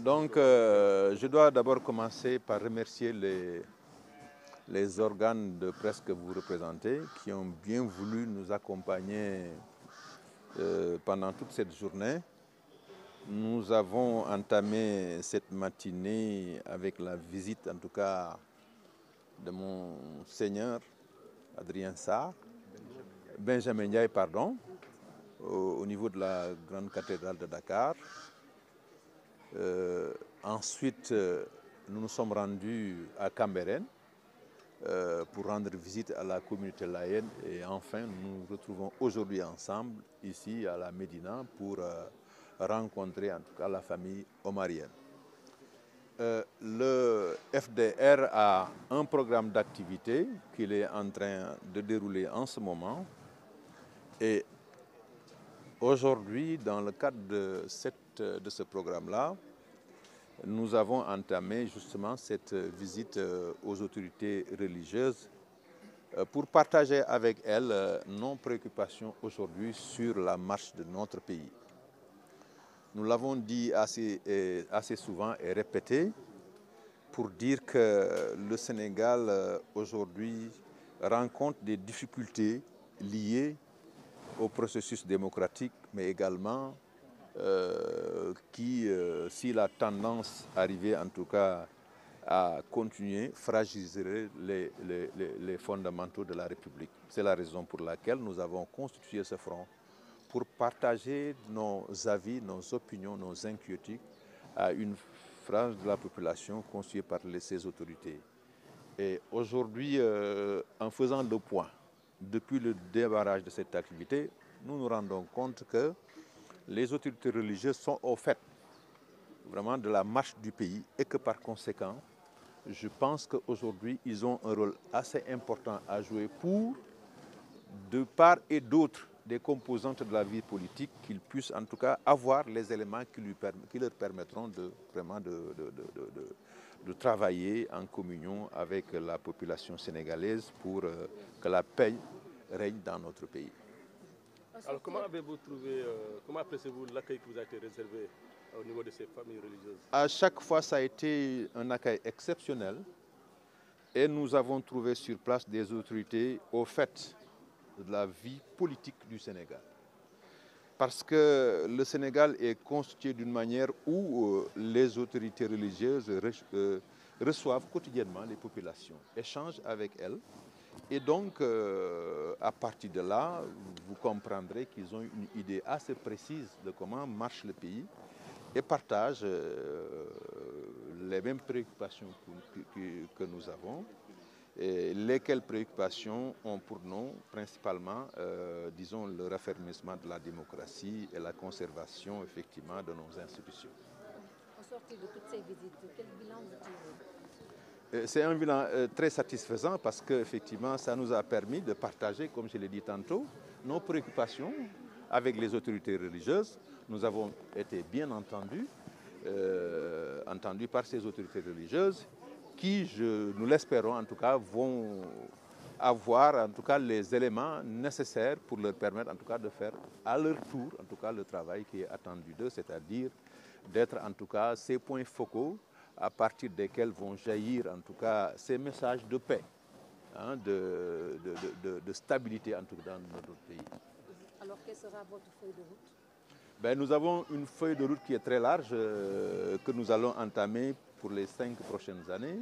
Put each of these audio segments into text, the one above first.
Donc, je dois d'abord commencer par remercier les organes de presse que vous représentez, qui ont bien voulu nous accompagner pendant toute cette journée. Nous avons entamé cette matinée avec la visite, en tout cas, de mon seigneur, Adrien Sarr, Benjamin Ndiaye, pardon, au niveau de la grande cathédrale de Dakar. Ensuite, nous nous sommes rendus à Cambérène pour rendre visite à la communauté laïenne. Et enfin, nous nous retrouvons aujourd'hui ensemble, ici à la Médina, pour rencontrer en tout cas la famille omarienne. Le FDR a un programme d'activité qu'il est en train de dérouler en ce moment. Et aujourd'hui, dans le cadre de ce programme-là, nous avons entamé justement cette visite aux autorités religieuses pour partager avec elles nos préoccupations aujourd'hui sur la marche de notre pays. Nous l'avons dit assez souvent et répété pour dire que le Sénégal aujourd'hui rencontre des difficultés liées au processus démocratique, mais également qui, si la tendance arrivait en tout cas à continuer, fragiliserait les fondamentaux de la République. C'est la raison pour laquelle nous avons constitué ce front pour partager nos avis, nos opinions, nos inquiétudes à une frange de la population constituée par ces autorités. Et aujourd'hui, en faisant le point, depuis le démarrage de cette activité, nous nous rendons compte que les autorités religieuses sont au fait vraiment de la marche du pays et que par conséquent, je pense qu'aujourd'hui, ils ont un rôle assez important à jouer pour, de part et d'autre, des composantes de la vie politique, qu'ils puissent en tout cas avoir les éléments qui leur permettront vraiment de travailler en communion avec la population sénégalaise pour que la paix règne dans notre pays. Alors comment avez-vous trouvé, comment appréciez-vous l'accueil qui vous a été réservé au niveau de ces familles religieuses? À chaque fois, ça a été un accueil exceptionnel et nous avons trouvé sur place des autorités au fait de la vie politique du Sénégal. Parce que le Sénégal est constitué d'une manière où les autorités religieuses reçoivent quotidiennement les populations, échangent avec elles. Et donc, à partir de là, vous comprendrez qu'ils ont une idée assez précise de comment marche le pays et partagent les mêmes préoccupations que nous avons. Et lesquelles préoccupations ont pour nous principalement, disons, le raffermissement de la démocratie et la conservation effectivement de nos institutions. En sortie de toutes ces visites, quel bilan vous tirez? C'est un bilan très satisfaisant parce qu'effectivement, ça nous a permis de partager, comme je l'ai dit tantôt, nos préoccupations avec les autorités religieuses. Nous avons été bien entendus par ces autorités religieuses qui, nous l'espérons en tout cas, vont avoir en tout cas les éléments nécessaires pour leur permettre en tout cas de faire à leur tour en tout cas le travail qui est attendu d'eux, c'est-à-dire d'être en tout cas ces points focaux à partir desquels vont jaillir en tout cas ces messages de paix, hein, de stabilité en tout cas dans notre pays. Alors quelle sera votre feuille de route? Ben, nous avons une feuille de route qui est très large que nous allons entamer pour les 5 prochaines années.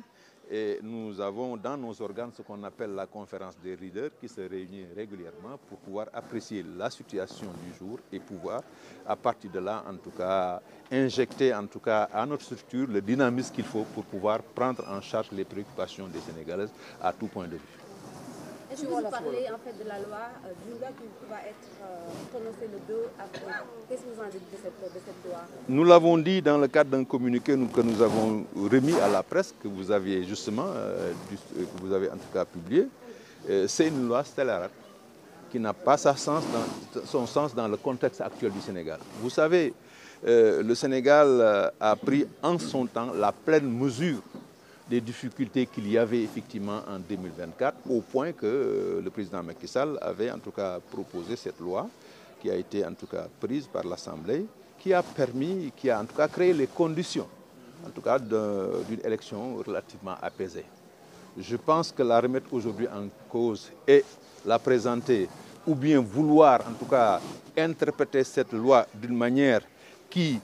Et nous avons dans nos organes ce qu'on appelle la conférence des leaders qui se réunit régulièrement pour pouvoir apprécier la situation du jour et pouvoir, à partir de là, en tout cas, injecter en tout cas à notre structure le dynamisme qu'il faut pour pouvoir prendre en charge les préoccupations des Sénégalaises à tout point de vue. Est-ce que vous parlez en fait de la loi Djoula qui va être prononcée le 2 avril? Qu'est-ce que vous en dites de cette loi? Nous l'avons dit dans le cadre d'un communiqué que nous avons remis à la presse, que vous aviez justement, que vous avez en tout cas publié. C'est une loi scélérate qui n'a pas son sens dans le contexte actuel du Sénégal. Vous savez, le Sénégal a pris en son temps la pleine mesure des difficultés qu'il y avait effectivement en 2024, au point que le président Macky Sall avait en tout cas proposé cette loi qui a été en tout cas prise par l'Assemblée, qui a permis, qui a en tout cas créé les conditions en tout cas d'une élection relativement apaisée. Je pense que la remettre aujourd'hui en cause et la présenter, ou bien vouloir en tout cas interpréter cette loi d'une manière qui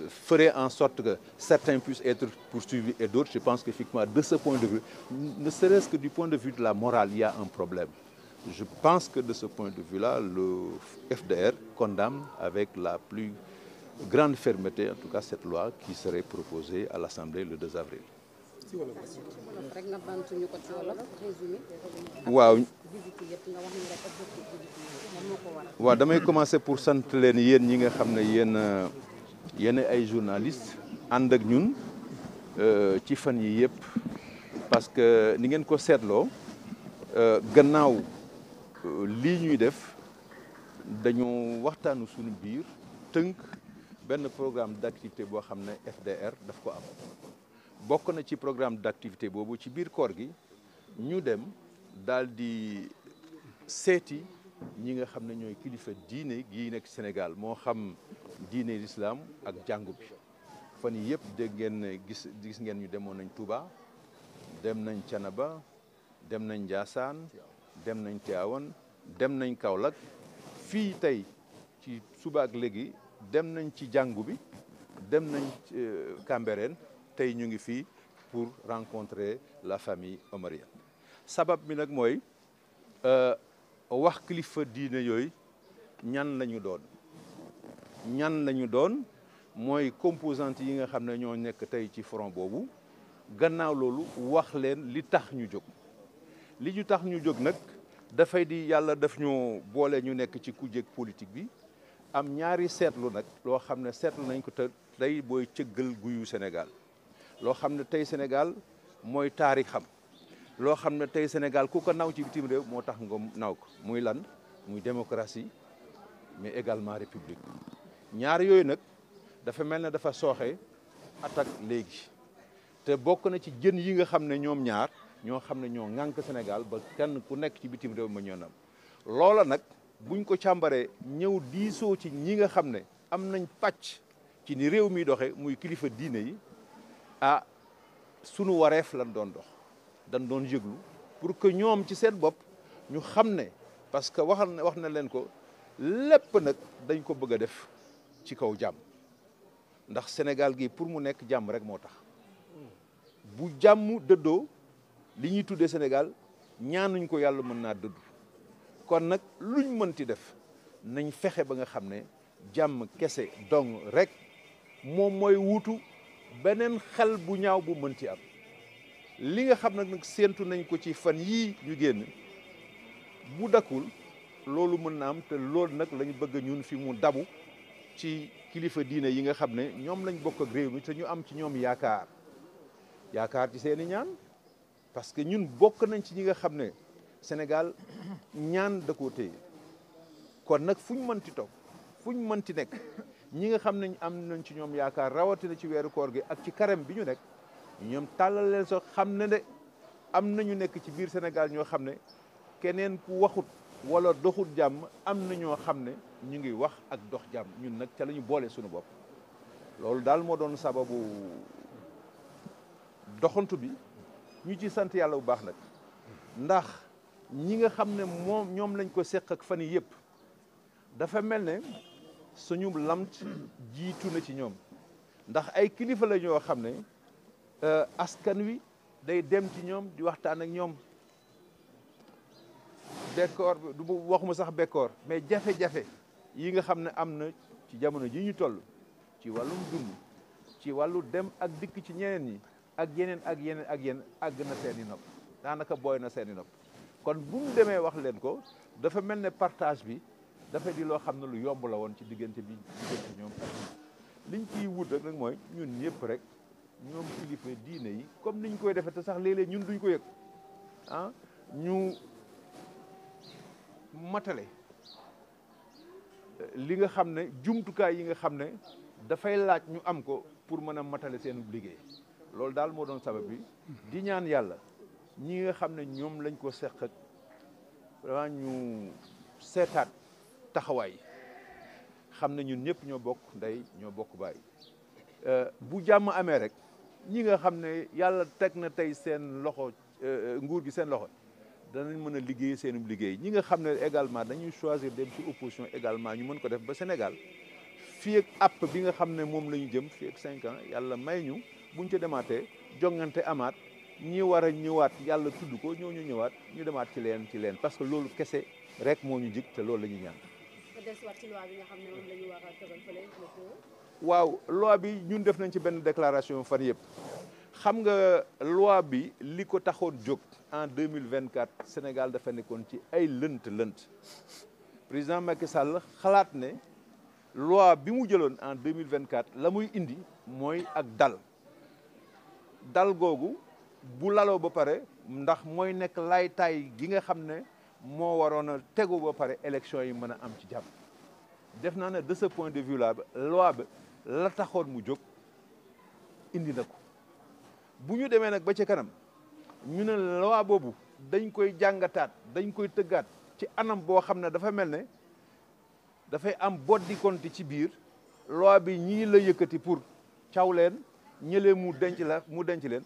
ferait en sorte que certains puissent être poursuivis et d'autres, je pense qu'effectivement, de ce point de vue, ne serait-ce que du point de vue de la morale, il y a un problème. Je pense que de ce point de vue-là, le FDR condamne avec la plus grande fermeté, en tout cas, cette loi qui serait proposée à l'Assemblée le 2 avril. waaw damay commencer pour sant leen yéen ñi nga xam ne yéen ay journalistes ànd ak ñun ci fan yi yëpp parce que ni ngeen ko seetloo gannaaw lii ñuy def dañoo waxtaanu suñu biir tënk benn programme d'activité boo xam ne FDR daf ko am bokk na ci programme d'activité boobu ci biir koor gi ñu dem daal di seeti ñi nga xam ne ñooy kilifa diine gi nekk Sénégal moo xam diine l'islam ak jàngu bi fan yi yëpp dégg ngeen gis ngeen ñu demoon nañ Touba dem nañ Thiénaba dem nañ Ndiassane dem nañ Tivaouane dem nañ Kaolack fii tey ci suba ak léegi dem nañ ci jàngu bi dem nañ Cambérène tey ñu ngi fii pour rencontrer la famille omarienne sabab bi nag mooy wax kilifa diine yooyu ñan lañu doon mooy composante yi nga xam ne ñoo nekk tey ci front boobu gannaaw loolu wax leen li tax ñu jóg li ñu tax ñu jóg nag dafay di yàlla daf ñu boole ñu nekk ci kujjeeg politique bi am ñaari seetlu nag loo xam ne seetlu nañ ko te tey booy cëggal guyu Sénégal loo xam ne tey Sénégal mooy taarixam loo xam ne tey Sénégal ku ko naw ci bitim réew moo tax nga naw ko muy lan muy démocratie mais également république ñaar yooyu nag dafa mel ne dafa sooxe attaque léegi te bokk na ci jën yi nga xam ne ñoom ñaar ñoo xam ne ñoo ŋànk Sénégal ba kenn ku nekk ci bitim réew ma ñoo nam loola nag buñ ko càmbaree ñëw diisoo ci ñi nga xam ne am nañ pàcc ci ni réew mi doxe muy kilifa diine yi sunu wareef lan doon dox dañ doon yëglu pour que ñoom ci seen bopp ñu xam ne parce que wax na leen ko lépp nag dañ ko bëgg a def ci kaw jàmm ndax Sénégal gi pour mu nekk jàmm rek moo tax bu jàmm dëddoo li ñuy tuddee Sénégal ñaanuñ ko yàlla mën naa dëddu kon nag luñ mënti def nañ fexe ba nga xam ne jàmm kese dong rek moom mooy wuutu beneen xel bu ñaaw bu mënti am li nga xam nag séentu nañ ko ci fan yii ñu génn bu dakkul loolu mën na am te loolu nag lañ bëgg ñun fi mu dabu ci kilifa diine yi nga xam ne ñoom lañ bokk ak réew mi te ñu am ci ñoom yaakaar ci seeni ñaan parce que ñun bokk nañ ci ñi nga xam ne Sénégal ñaan da koo téye kon nag fu ñu mënti toog fu ñu mënti nekk ñi nga xam ne am nañ ci ñoom yaakaar rawatina ci weeru koor gi ak ci carême bi ñu nekk ñoom tàllal leen so xam ne de am nañu nekk ci biir Sénégal ñoo xam ne keneen ku waxut wala doxut jàmm am na ñoo xam ne ñu ngi wax ak dox jàmm ñun nag ca la ñu boole suñu bopp loolu daal moo doon sababu doxantu bi ñu ci sant yàlla bu baax nag ndax ñi nga xam ne ñoom lañ ko seq ak fan yi yëpp dafa mel ne suñu lamt jiitu na ci ñoom ndax ay kilifa la ñoo xam ne askan wi day dem ci ñoom di waxtaan ak ñoom bekkoor du waxuma sax bekkoor mais jafe-jafe yi nga xam ne am na ci jamono ji ñu toll ci wàllum dund ci wàllu dem ak dikk ci ñeneen ñi ak yeneen àgg na seeni nopp daanaka booy na seeni nopp kon bu mu demee wax leen ko dafa mel ne partage bi dafa di loo xam ne lu yomb la woon ci diggante ñoom ak liñ ciy wut rek nag mooy ñun ñëpp rek ñoom kilifa diine yi comme niñ koy defee te sax léeg-léeg ñun duñ ko yëg ñu matale li nga xam ne jumtukaay yi nga xam ne dafay laaj ñu am ko pour mën a matale seen liggéey loolu daal moo doon sabab bi di ñaan yàlla ñi nga xam ne ñoom lañ ko seq ak vraiment ñu seetaat taxawaay xam ne ñun ñëpp ñoo bokk ndey ñoo bokk baay bu jàmm amee rek ñi nga xam ne yàlla teg na tey seen loxo nguur gi seen loxo danañ mën a liggéey seenum liggéey ñi nga xam ne également dañuy choisir dem ci opposition également ñu mën ko def ba Sénégal fii ak app bi nga xam ne moom la ñu jëm fii ak 5 ans yàlla may ñu buñ ca demaatee jongante amaat ñi war a ñëwaat yàlla tudd ko ñoo ñu ñëwaat ñu demaat ci leen parce que loolu kese rek moo ñu jig te loolu la ñuy ñaan. ci loi bi nga xam ne moom la ñu war a tëral fële. waaw loi bi ñun def nañ ci benn déclaration fan yëpp xam nga loi bi li ko taxoon jóg en 2024 Sénégal dafa nekkoon ci ay lënt président Macky Sall xalaat ne loi bi mu jëloon en 2024 la muy indi mooy ak dal googu bu laloo ba pare ndax mooy nekk laytaay gi nga xam ne moo waroon a tegu ba pare élection yi mën a am ci jàmm def naa ne de ce point de vue là loi bi la taxoon mu jóg indi na ko bu ñu demee nag ba ci kanam ñu ne loi boobu dañ koy jàngataat dañ koy tëggaat ci anam boo xam ne dafa mel ne dafay am boddi konti ci biir loi bi ñii la yëkkati pour caw leen ñëlee mu denc leen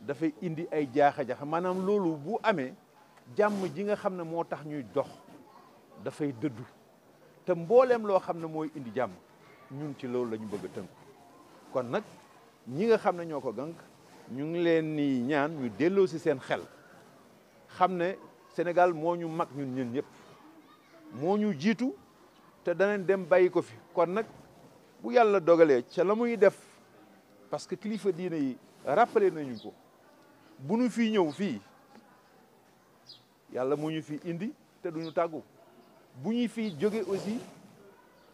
dafay indi ay jaaxa-jaxa maanaam loolu bu amee jàmm ji nga xam ne moo tax ñuy dox dafay dëddu te mbooleem loo xam ne mooy indi jàmm ñun ci loolu la ñu bëgg a tënku kon nag ñi nga xam ne ñoo ko gànk ñu ngi leen ni ñaan ñu delloo si seen xel xam ne Sénégal moo ñu mag ñun ñëpp moo ñu jiitu te danañ dem bàyyi ko fi kon nag bu yàlla dogalee ca la muy def parce que kilifa diine yi rappelé nañu ko bu ñu fi ñëw fii yàlla moo ñu fi indi te duñu tàggu bu ñu fi jóge aussi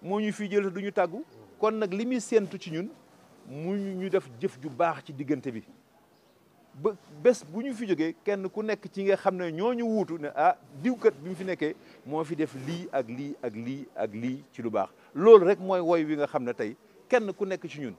moo ñu fi jël te duñu tàggu kon nag li muy séentu ci ñun mu ñu def jëf ju baax ci diggante bi ba bés bu ñu fi jógee kenn ku nekk ci nga xam ne ñoo ñu wuutu ne ah diwkat bi mu fi nekkee moo fi def lii ak lii ak lii ak lii ci lu baax loolu rek mooy woy wi nga xam ne tey kenn ku nekk ci ñun